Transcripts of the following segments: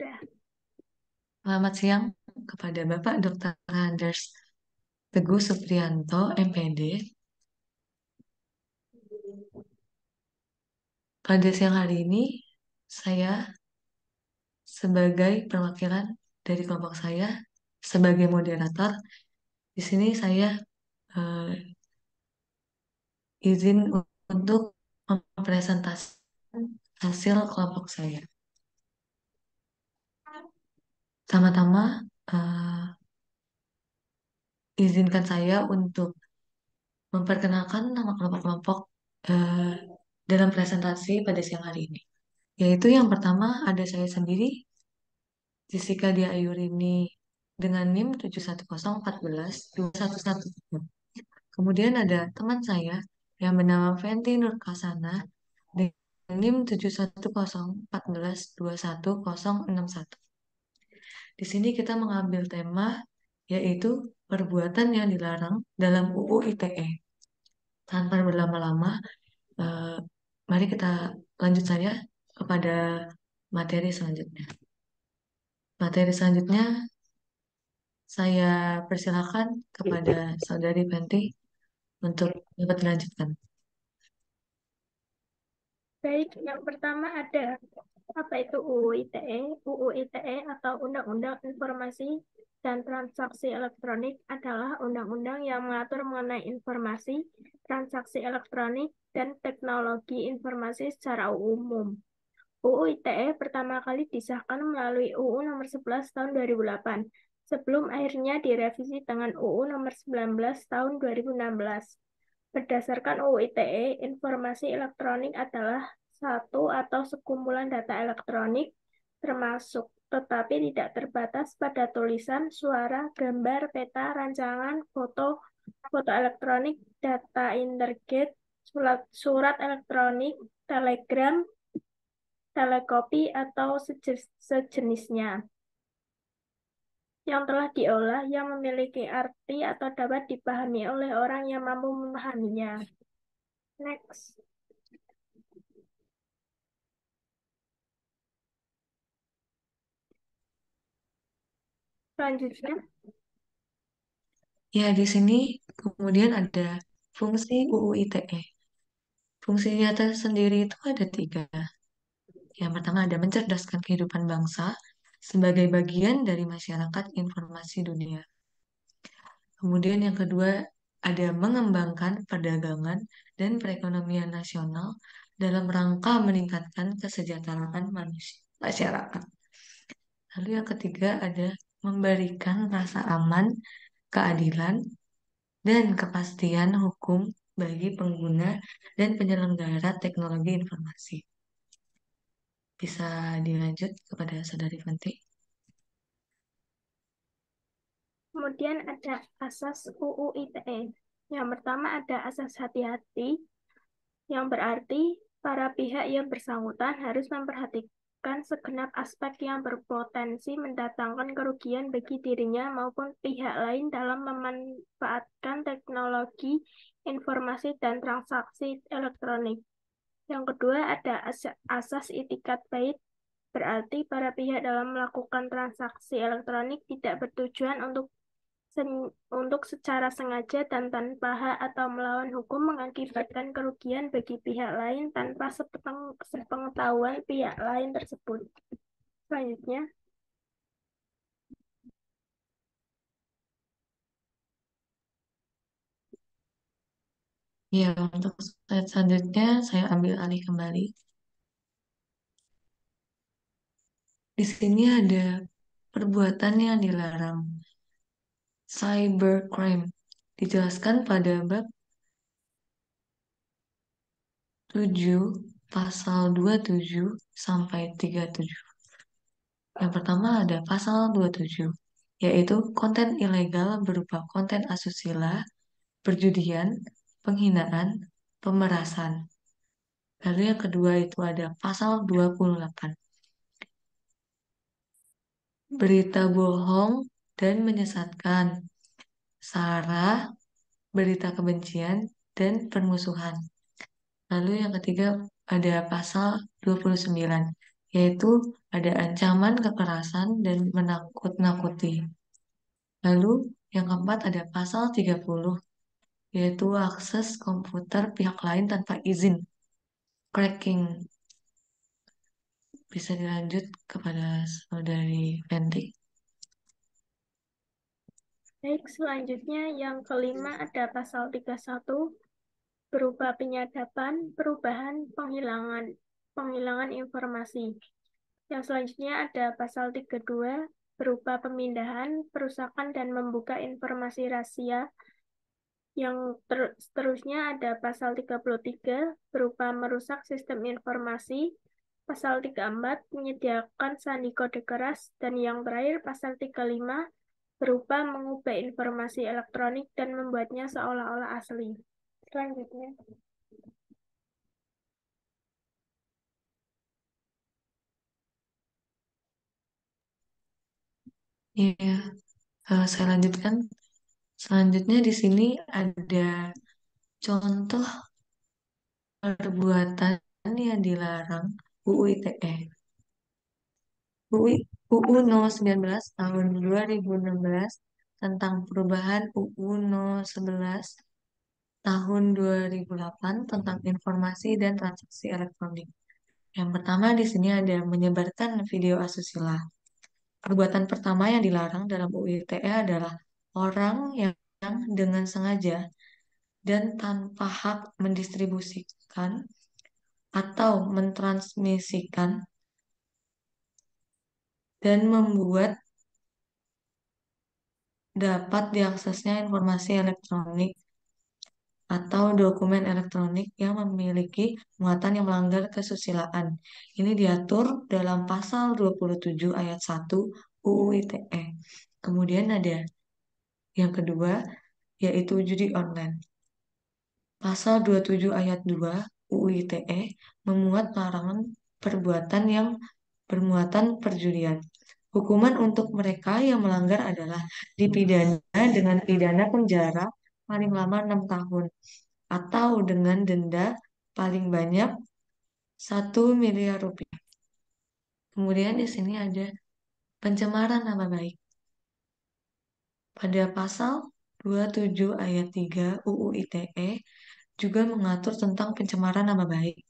Sudah. Selamat siang kepada Bapak Dr. Anders Teguh Supriyanto, MPD. Pada siang hari ini, saya sebagai perwakilan dari kelompok saya, sebagai moderator, di sini saya eh, izin untuk mempresentasikan hasil kelompok saya. Pertama-tama, eh, izinkan saya untuk memperkenalkan nama kelompok-kelompok eh, dalam presentasi pada siang hari ini. Yaitu yang pertama ada saya sendiri, Jessica Dia Ayurini dengan NIM 710142111. Kemudian ada teman saya yang bernama Fenty Nurkasana dengan NIM 71014212161. Di sini kita mengambil tema yaitu perbuatan yang dilarang dalam UU ITE. Tanpa berlama-lama, eh, mari kita lanjut saja kepada materi selanjutnya. Materi selanjutnya saya persilakan kepada Saudari Fenty untuk dapat dilanjutkan. Baik, yang pertama ada apa itu UU ITE? UU ITE atau Undang-Undang Informasi dan Transaksi Elektronik adalah undang-undang yang mengatur mengenai informasi, transaksi elektronik, dan teknologi informasi secara umum. UU ITE pertama kali disahkan melalui UU Nomor 11 Tahun 2008, sebelum akhirnya direvisi dengan UU Nomor 19 Tahun 2016. Berdasarkan UU ITE, informasi elektronik adalah satu atau sekumpulan data elektronik termasuk, tetapi tidak terbatas pada tulisan, suara, gambar, peta, rancangan, foto, foto elektronik, data internet, surat elektronik, telegram, telekopi, atau sejenisnya yang telah diolah yang memiliki arti atau dapat dipahami oleh orang yang mampu memahaminya. Next. Selanjutnya, Ya, di sini kemudian ada fungsi UU ITE. Fungsinya tersendiri itu ada tiga. Yang pertama ada mencerdaskan kehidupan bangsa sebagai bagian dari masyarakat informasi dunia. Kemudian yang kedua ada mengembangkan perdagangan dan perekonomian nasional dalam rangka meningkatkan kesejahteraan masyarakat. Lalu yang ketiga ada memberikan rasa aman, keadilan, dan kepastian hukum bagi pengguna dan penyelenggara teknologi informasi. Bisa dilanjut kepada Saudari Fanti. kemudian ada asas UU ITE. Yang pertama ada asas hati-hati, yang berarti para pihak yang bersangkutan harus memperhatikan segenap aspek yang berpotensi mendatangkan kerugian bagi dirinya maupun pihak lain dalam memanfaatkan teknologi informasi dan transaksi elektronik. Yang kedua ada asas itikat baik, berarti para pihak dalam melakukan transaksi elektronik tidak bertujuan untuk secara sengaja dan tanpa hak atau melawan hukum mengakibatkan kerugian bagi pihak lain tanpa sepengetahuan pihak lain tersebut. Selanjutnya, Ya, untuk slide selanjutnya saya ambil alih kembali. Di sini ada perbuatan yang dilarang, cybercrime. Dijelaskan pada bab 7 pasal 27 sampai 37. Yang pertama ada pasal 27, yaitu konten ilegal berupa konten asusila, perjudian, penghinaan, pemerasan. Lalu yang kedua itu ada pasal 28, berita bohong dan menyesatkan, sara, berita kebencian, dan permusuhan. Lalu yang ketiga ada pasal 29, yaitu ada ancaman kekerasan dan menakut-nakuti. Lalu yang keempat ada pasal 30, yaitu akses komputer pihak lain tanpa izin, cracking. Bisa dilanjut kepada saudari Fenty. Baik, selanjutnya yang kelima ada pasal 31 berupa penyadapan, perubahan, penghilangan informasi. Yang selanjutnya ada pasal 32 berupa pemindahan, perusakan, dan membuka informasi rahasia. Yang seterusnya ada pasal 33 berupa merusak sistem informasi, pasal 34 menyediakan sandi kode keras, dan yang terakhir pasal 35 berupa mengubah informasi elektronik dan membuatnya seolah-olah asli. Selanjutnya. Iya, saya lanjutkan. Selanjutnya di sini ada contoh perbuatan yang dilarang UU ITE. UU No. 19 tahun 2016 tentang perubahan UU No. 11 tahun 2008 tentang informasi dan transaksi elektronik. Yang pertama di sini ada menyebarkan video asusila. Perbuatan pertama yang dilarang dalam UU ITE adalah orang yang dengan sengaja dan tanpa hak mendistribusikan atau mentransmisikan dan membuat dapat diaksesnya informasi elektronik atau dokumen elektronik yang memiliki muatan yang melanggar kesusilaan. Ini diatur dalam pasal 27 ayat 1 UU ITE. Kemudian ada yang kedua, yaitu judi online. Pasal 27 ayat 2 UU ITE memuat larangan perbuatan yang bermuatan perjudian. Hukuman untuk mereka yang melanggar adalah dipidana dengan pidana penjara paling lama 6 tahun atau dengan denda paling banyak 1 miliar rupiah. Kemudian di sini ada pencemaran nama baik. Pada pasal 27 ayat 3 UU ITE juga mengatur tentang pencemaran nama baik.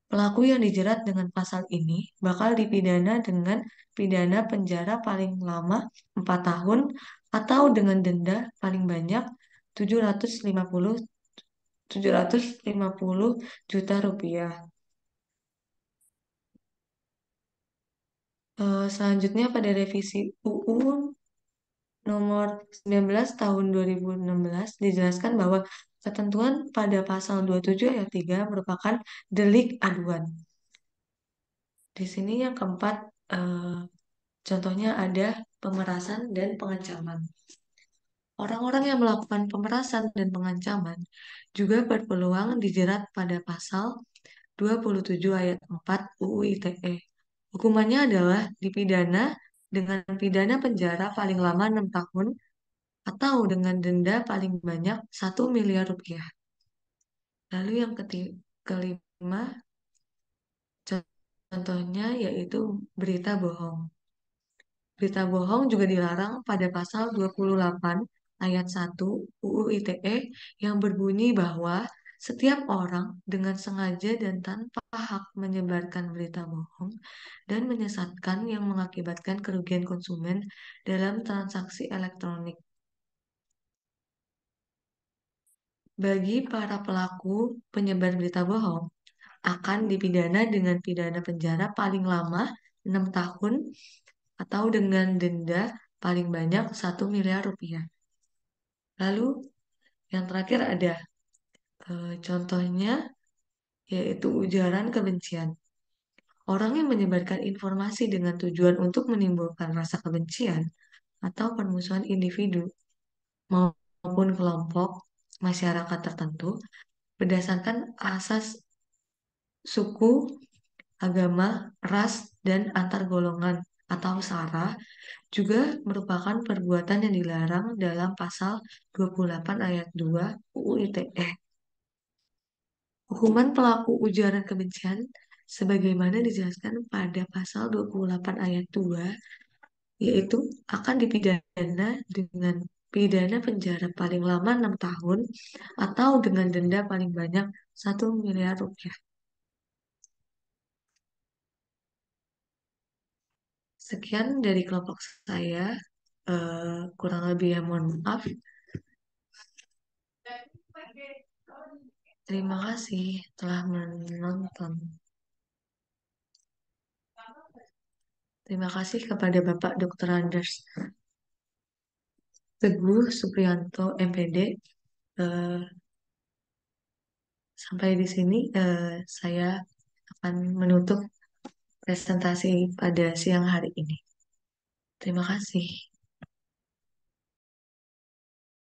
Pelaku yang dijerat dengan pasal ini bakal dipidana dengan pidana penjara paling lama 4 tahun atau dengan denda paling banyak 750 750 juta rupiah. Selanjutnya pada revisi UU nomor 19 tahun 2016 dijelaskan bahwa ketentuan pada pasal 27 ayat 3 merupakan delik aduan. Di sini yang keempat, contohnya ada pemerasan dan pengancaman. Orang-orang yang melakukan pemerasan dan pengancaman juga berpeluang dijerat pada pasal 27 ayat 4 UU ITE. Hukumannya adalah dipidana dengan pidana penjara paling lama 6 tahun atau dengan denda paling banyak 1 miliar rupiah. Lalu yang kelima, contohnya yaitu berita bohong. Berita bohong juga dilarang pada pasal 28 ayat 1 UU ITE yang berbunyi bahwa setiap orang dengan sengaja dan tanpa hak menyebarkan berita bohong dan menyesatkan yang mengakibatkan kerugian konsumen dalam transaksi elektronik. Bagi para pelaku penyebar berita bohong, akan dipidana dengan pidana penjara paling lama 6 tahun atau dengan denda paling banyak 1 miliar rupiah. Lalu yang terakhir ada contohnya yaitu ujaran kebencian. Orang yang menyebarkan informasi dengan tujuan untuk menimbulkan rasa kebencian atau permusuhan individu maupun kelompok masyarakat tertentu berdasarkan asas suku, agama, ras, dan antar golongan atau SARA juga merupakan perbuatan yang dilarang dalam pasal 28 ayat 2 UU ITE. Hukuman pelaku ujaran kebencian sebagaimana dijelaskan pada pasal 28 ayat 2, yaitu akan dipidana dengan pidana penjara paling lama 6 tahun atau dengan denda paling banyak 1 miliar rupiah. Sekian dari kelompok saya. Kurang lebih ya mohon maaf. Terima kasih telah menonton. Terima kasih kepada Bapak Dr. Anders Teguh Supriyanto, MPD. Eh, Sampai di sini saya akan menutup presentasi pada siang hari ini. Terima kasih.